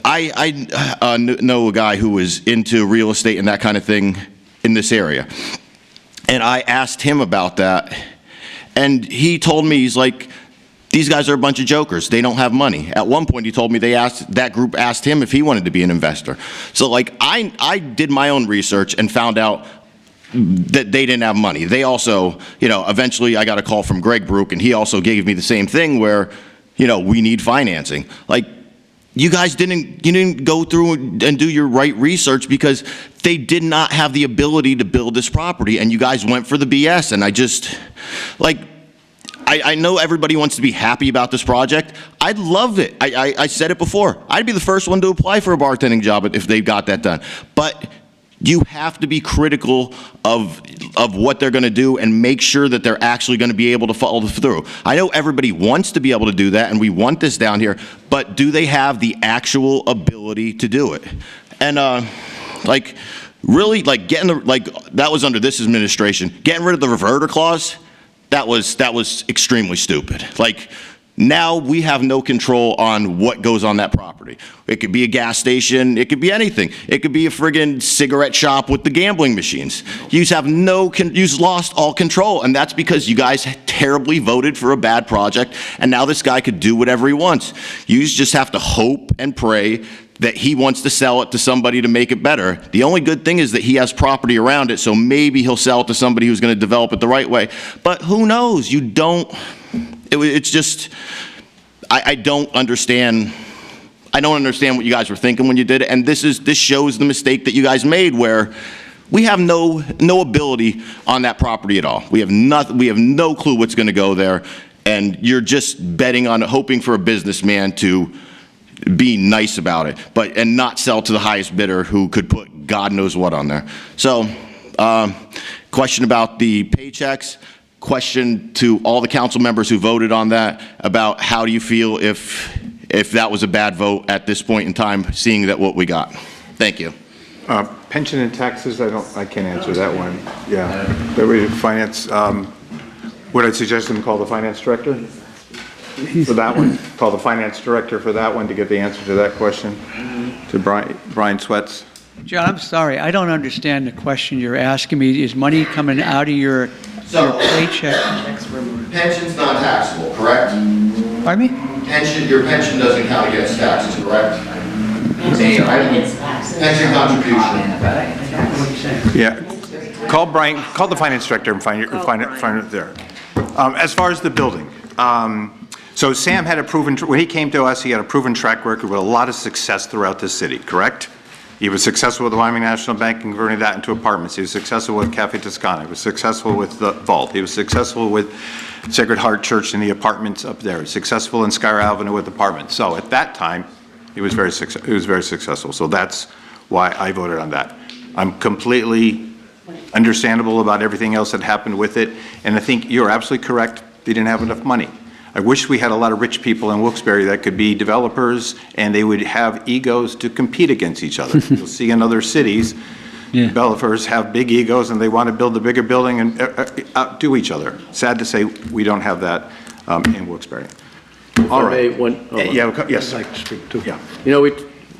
I know a guy who was into real estate and that kind of thing in this area. And I asked him about that, and he told me, he's like, these guys are a bunch of jokers. They don't have money. At one point, he told me that group asked him if he wanted to be an investor. So, like, I did my own research and found out that they didn't have money. They also, you know, eventually I got a call from Greg Brook, and he also gave me the same thing where, you know, we need financing. Like, you guys didn't go through and do your right research because they did not have the ability to build this property, and you guys went for the BS, and I just, like, I know everybody wants to be happy about this project. I'd love it. I said it before. I'd be the first one to apply for a bartending job if they got that done. But you have to be critical of what they're going to do and make sure that they're actually going to be able to follow through. I know everybody wants to be able to do that, and we want this down here, but do they have the actual ability to do it? And, like, really, like, that was under this administration. Getting rid of the reverter clause, that was extremely stupid. Like, now we have no control on what goes on that property. It could be a gas station, it could be anything. It could be a friggin' cigarette shop with the gambling machines. You have you've lost all control, and that's because you guys terribly voted for a bad project, and now this guy could do whatever he wants. You just have to hope and pray that he wants to sell it to somebody to make it better. The only good thing is that he has property around it, so maybe he'll sell it to somebody who's going to develop it the right way. But who knows? You don't. It's just, I don't understand. I don't understand what you guys were thinking when you did it, and this shows the mistake that you guys made, where we have no ability on that property at all. We have no clue what's going to go there, and you're just betting on hoping for a businessman to be nice about it, and not sell to the highest bidder who could put God knows what on there. So, question about the paychecks. Question to all the council members who voted on that about how do you feel if that was a bad vote at this point in time, seeing that what we got. Thank you. Pension and taxes, I can't answer that one. Yeah, that way finance. Would I suggest them call the finance director for that one? Call the finance director for that one to get the answer to that question. To Brian Sweats. John, I'm sorry, I don't understand the question you're asking me. Is money coming out of your paycheck? Pension's not taxable, correct? Pardon me? Your pension doesn't count against taxes, correct? Pension contribution. Yeah. Call the finance director and find it there. As far as the building, so Sam had when he came to us, he had a proven track record with a lot of success throughout the city, correct? He was successful with the Wyoming National Bank, converting that into apartments. He was successful with Cafe Toscana. He was successful with the Vault. He was successful with Sacred Heart Church and the apartments up there. He was successful in Skyr Avenue with apartments. So at that time, he was very successful. So that's why I voted on that. I'm completely understandable about everything else that happened with it. And I think you're absolutely correct. They didn't have enough money. I wish we had a lot of rich people in Wilkes-Barre that could be developers, and they would have egos to compete against each other. You'll see in other cities, developers have big egos, and they want to build a bigger building and outdo each other. Sad to say, we don't have that in Wilkes-Barre. All right. Yes. I'd like to speak too. Yeah. You know,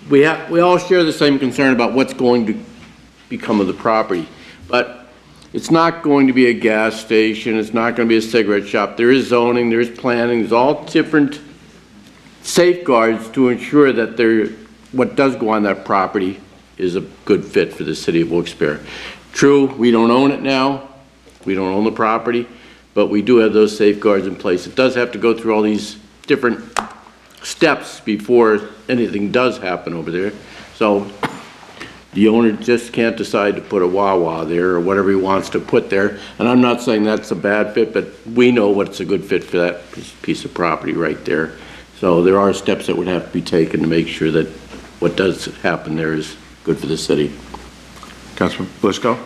we all share the same concern about what's going to become of the property, but it's not going to be a gas station. It's not going to be a cigarette shop. There is zoning. There's planning. There's all different safeguards to ensure that what does go on that property is a good fit for the city of Wilkes-Barre. True, we don't own it now. We don't own the property, but we do have those safeguards in place. It does have to go through all these different steps before anything does happen over there. So The owner just can't decide to put a Wawa there or whatever he wants to put there. And I'm not saying that's a bad fit, but we know what's a good fit for that piece of property right there. So there are steps that would have to be taken to make sure that what does happen there is good for the city. Councilman Bliscoe?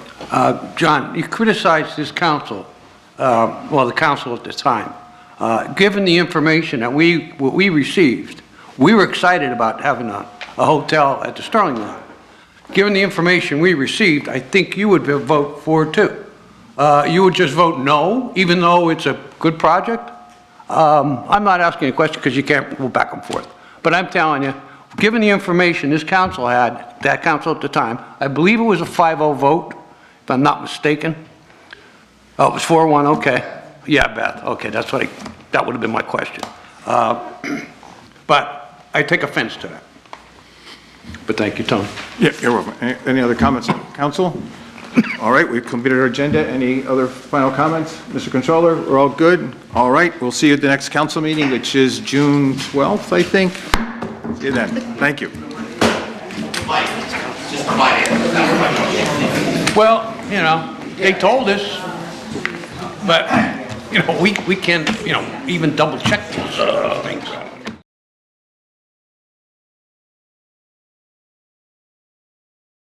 John, you criticized this council, the council at the time. Given the information that what we received, we were excited about having a hotel at the Sterling lot. Given the information we received, I think you would vote for it too. You would just vote no, even though it's a good project? I'm not asking a question because you can't go back and forth. But I'm telling you, given the information this council had, that council at the time, I believe it was a 5-0 vote, if I'm not mistaken. Oh, it was 4-1, okay. Yeah, Beth, okay, that would have been my question. But I take offense to that. But thank you, Tony. Yeah, you're welcome. Any other comments, council? All right, we've completed our agenda. Any other final comments? Mr. Controller, we're all good? All right, we'll see you at the next council meeting, which is June 12th, I think. See you then. Thank you. Well, they told us, but, we can, even double check these things.